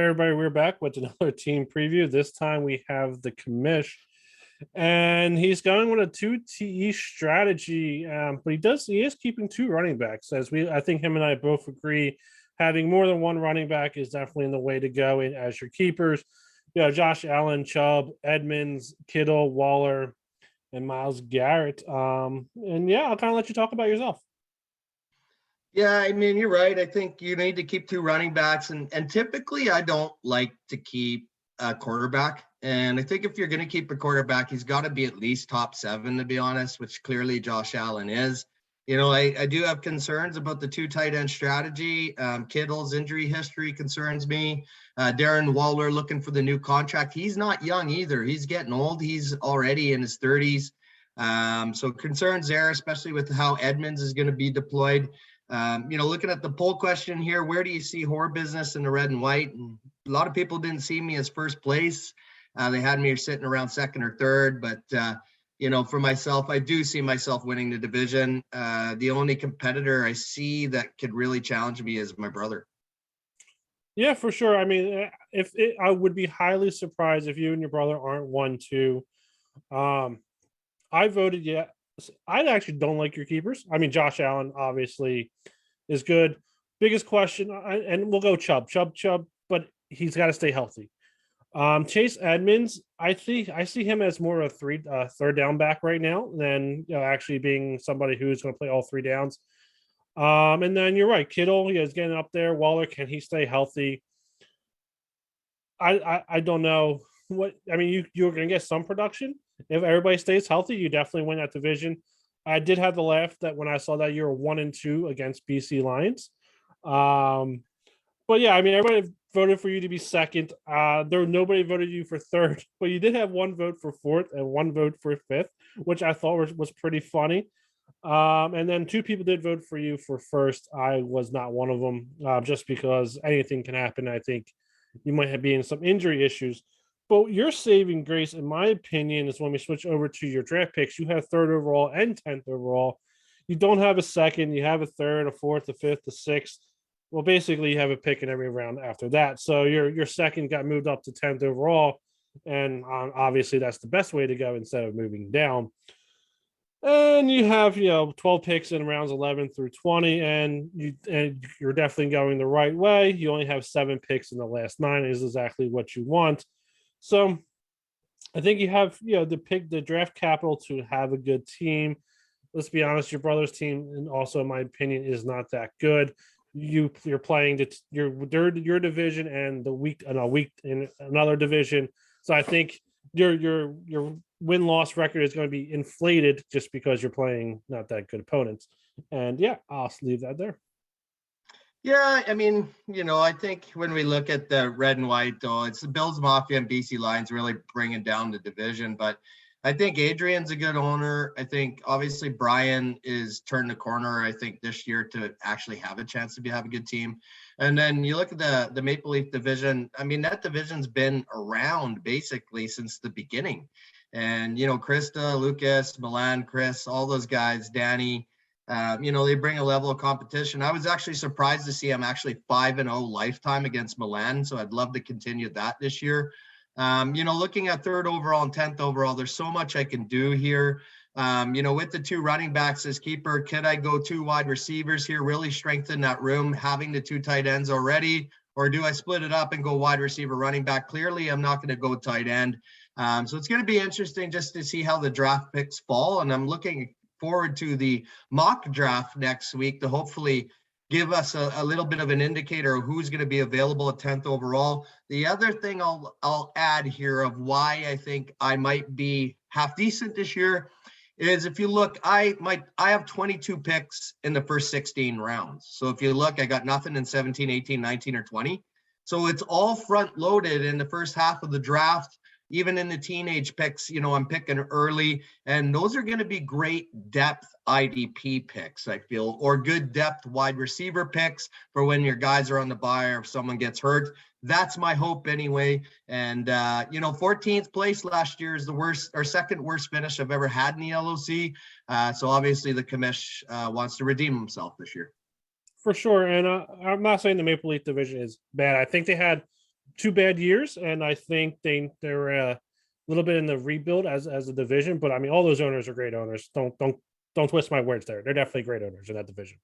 everybody. We're back with another team preview. This time we have the commish, and he's going with a 2 TE strategy. But he is keeping 2 running backs. I think him and I both agree, having more than one running back is definitely the way to go in as your keepers. Josh Allen, Chubb, Edmonds, Kittle, Waller, and Myles Garrett. And yeah, I'll kind of let you talk about yourself. Yeah, I mean, you're right. I think you need to keep 2 running backs, and typically I don't like to keep a quarterback. And I think if you're going to keep a quarterback, he's got to be at least top 7, to be honest, which clearly Josh Allen is. I do have concerns about the 2 tight end strategy. Kittle's injury history concerns me. Darren Waller looking for the new contract. He's not young either. He's getting old. He's already in his 30s. So concerns there, especially with how Edmonds is going to be deployed. Looking at the poll question here, where do you see Horror Business in the red and white? And a lot of people didn't see me as first place. They had me sitting around second or third, but for myself, I do see myself winning the division. The only competitor I see that could really challenge me is my brother. Yeah, for sure. I mean, I would be highly surprised if you and your brother aren't 1-2. I voted yeah. I actually don't like your keepers. I mean, Josh Allen obviously is good. Biggest question, and we'll go Chubb, but he's got to stay healthy. Chase Edmonds, I see him as more of a third down back right now than actually being somebody who's going to play all 3 downs. And then you're right, Kittle, he is getting up there. Waller, can he stay healthy? I don't know what I mean. You're going to get some production. If everybody stays healthy, you definitely win that division. I did have the laugh that when I saw that you're 1-2 against BC Lions. But yeah, I mean, everybody voted for you to be second. Nobody voted you for third, but you did have 1 vote for fourth and 1 vote for fifth, which I thought was pretty funny. And then 2 people did vote for you for first. I was not one of them, just because anything can happen. I think you might have been in some injury issues. But your saving grace, in my opinion, is when we switch over to your draft picks. You have 3rd overall and 10th overall. You don't have a second. You have a 3rd, a 4th, a 5th, a 6th. Well, basically, you have a pick in every round after that. So your second got moved up to 10th overall, and obviously that's the best way to go instead of moving down. And you have 12 picks in rounds 11 through 20, and you're definitely going the right way. You only have 7 picks in the last 9. Is exactly what you want. So I think you have the draft capital to have a good team. Let's be honest, your brother's team, and also in my opinion, is not that good. You're playing your division and the week in another division. So I think your win-loss record is going to be inflated just because you're playing not that good opponents. And yeah, I'll leave that there. Yeah, I mean, I think when we look at the red and white, though, it's the Bills Mafia and BC Lions really bringing down the division. But I think Adrian's a good owner. I think obviously Brian is turned the corner, I think, this year to actually have a chance to have a good team. And then you look at the Maple Leaf division. I mean, that division's been around basically since the beginning. And, Krista, Lucas, Milan, Chris, all those guys, Danny, they bring a level of competition. I was actually surprised to see I'm actually 5-0 lifetime against Milan. So I'd love to continue that this year. Looking at 3rd overall and 10th overall, there's so much I can do here. With the 2 running backs as keeper, could I go 2 wide receivers here, really strengthen that room, having the 2 tight ends already? Or do I split it up and go wide receiver, running back? Clearly, I'm not going to go tight end. So it's going to be interesting just to see how the draft picks fall. And I'm looking forward to the mock draft next week to hopefully give us a little bit of an indicator of who's going to be available at 10th overall. The other thing I'll add here of why I think I might be half decent this year is if you look, I have 22 picks in the first 16 rounds. So if you look, I got nothing in 17, 18, 19, or 20. So it's all front loaded in the first half of the draft. Even in the teenage picks, I'm picking early, and those are going to be great depth IDP picks, I feel, or good depth wide receiver picks for when your guys are on the bye or if someone gets hurt. That's my hope anyway. And, 14th place last year is the worst or second worst finish I've ever had in the LOC. So obviously the commish wants to redeem himself this year. For sure. And I'm not saying the Maple Leaf division is bad. I think they had two bad years, and I think they're a little bit in the rebuild as a division. But I mean, all those owners are great owners. Don't twist my words there. They're definitely great owners in that division.